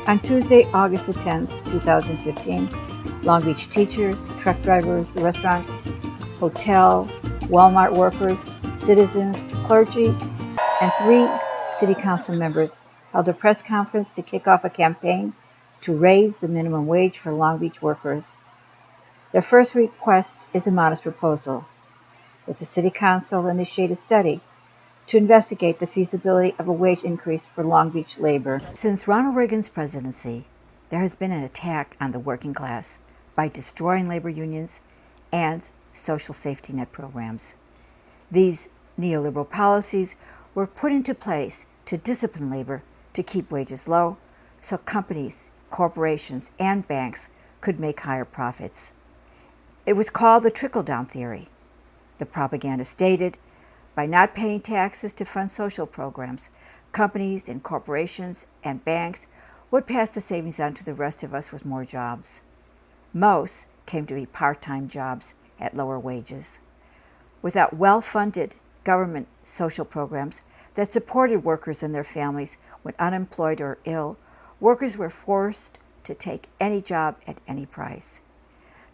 On Tuesday, August the 10th, 2015, Long Beach teachers, truck drivers, restaurant, hotel, Walmart workers, citizens, clergy, and 3 city council members held a press conference to kick off a campaign to raise the minimum wage for Long Beach workers. Their first request is a modest proposal, that the city council initiate a study to investigate the feasibility of a wage increase for Long Beach labor. Since Ronald Reagan's presidency, there has been an attack on the working class by destroying labor unions and social safety net programs. These neoliberal policies were put into place to discipline labor to keep wages low so companies, corporations, and banks could make higher profits. It was called the trickle-down theory. The propaganda stated, by not paying taxes to fund social programs, companies and corporations and banks would pass the savings on to the rest of us with more jobs. Most came to be part-time jobs at lower wages. Without well-funded government social programs that supported workers and their families when unemployed or ill, workers were forced to take any job at any price.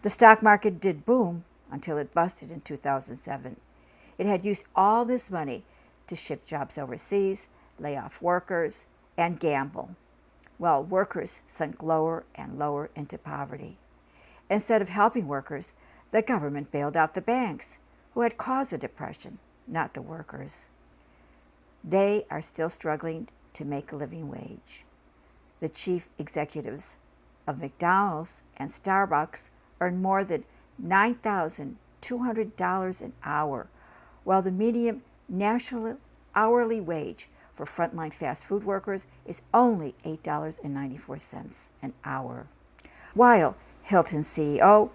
The stock market did boom until it busted in 2007. It had used all this money to ship jobs overseas, lay off workers, and gamble, while workers sunk lower and lower into poverty. Instead of helping workers, the government bailed out the banks, who had caused the depression, not the workers. They are still struggling to make a living wage. The chief executives of McDonald's and Starbucks earn more than $9,200 an hour, while the median national hourly wage for frontline fast food workers is only $8.94 an hour. While Hilton CEO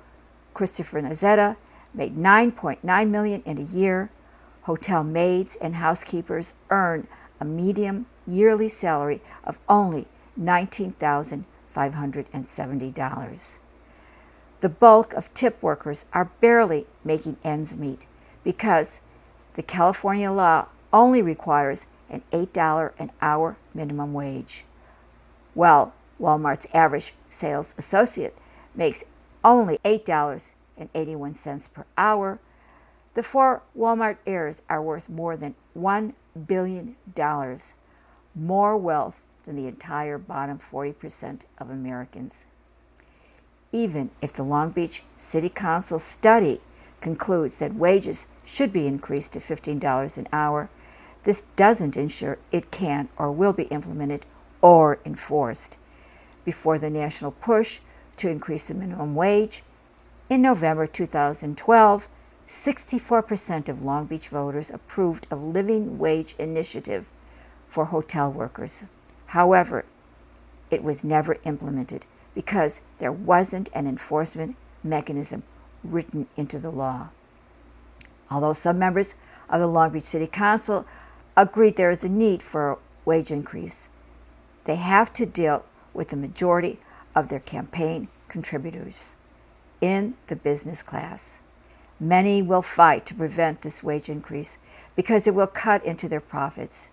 Christopher Nazzetta made $9.9 million in a year, hotel maids and housekeepers earn a median yearly salary of only $19,570. The bulk of tip workers are barely making ends meet because the California law only requires an $8 an hour minimum wage. While Walmart's average sales associate makes only $8.81 per hour, the 4 Walmart heirs are worth more than $1 billion, more wealth than the entire bottom 40% of Americans. Even if the Long Beach City Council study concludes that wages should be increased to $15 an hour, this doesn't ensure it can or will be implemented or enforced. Before the national push to increase the minimum wage, in November 2012, 64% of Long Beach voters approved of living wage initiative for hotel workers. However, it was never implemented because there wasn't an enforcement mechanism written into the law. Although some members of the Long Beach City Council agreed there is a need for a wage increase, they have to deal with the majority of their campaign contributors in the business class. Many will fight to prevent this wage increase because it will cut into their profits.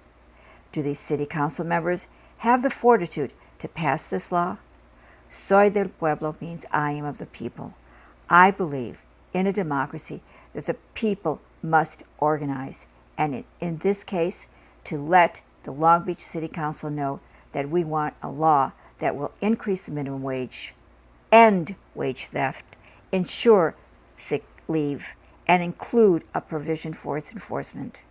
Do these city council members have the fortitude to pass this law? Soy del pueblo means I am of the people. I believe in a democracy that the people must organize, and in this case, to let the Long Beach City Council know that we want a law that will increase the minimum wage, end wage theft, ensure sick leave, and include a provision for its enforcement.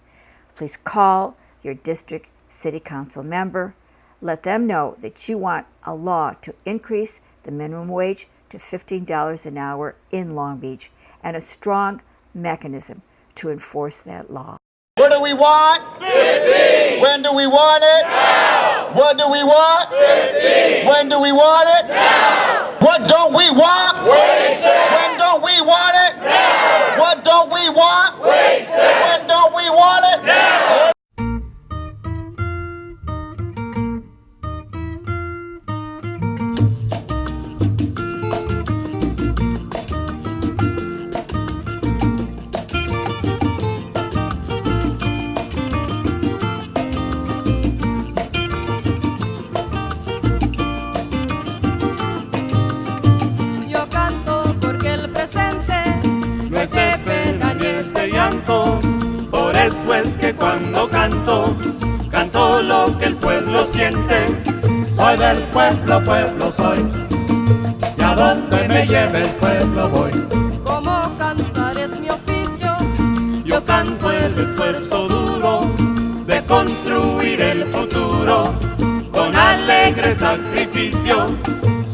Please call your district city council member. Let them know that you want a law to increase the minimum wage to $15 an hour in Long Beach and a strong mechanism to enforce that law. What do we want? 15. When do we want it? Now. What do we want? 15. When do we want it? Now. What don't we want? Wage theft. When don't we want it? Now. What don't we want? Wage theft. When don't we want it? Now. que cuando canto, canto lo que el pueblo siente. Soy del pueblo, pueblo soy, y a donde me lleve el pueblo voy. Como cantar es mi oficio, yo canto el esfuerzo duro de construir el futuro con alegre sacrificio.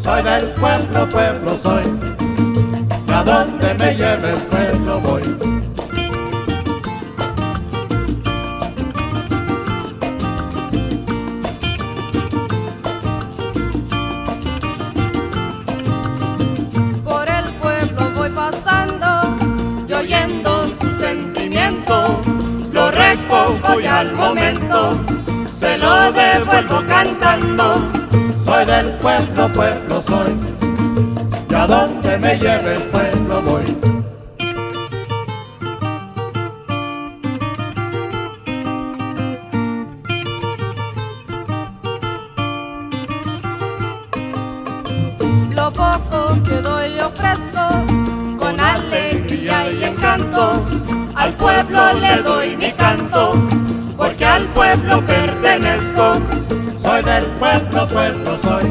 Soy del pueblo, pueblo soy, y a donde me lleve el pueblo voy. por el pueblo voy pasando y oyendo su sentimiento, Lo recojo y al momento se lo devuelvo cantando. Soy del pueblo, pueblo soy, y a donde me lleve el pueblo voy. lo poco que doy le ofrezco, con alegría y encanto, Al pueblo le doy mi canto, porque al pueblo pertenezco. Soy del pueblo, pueblo soy,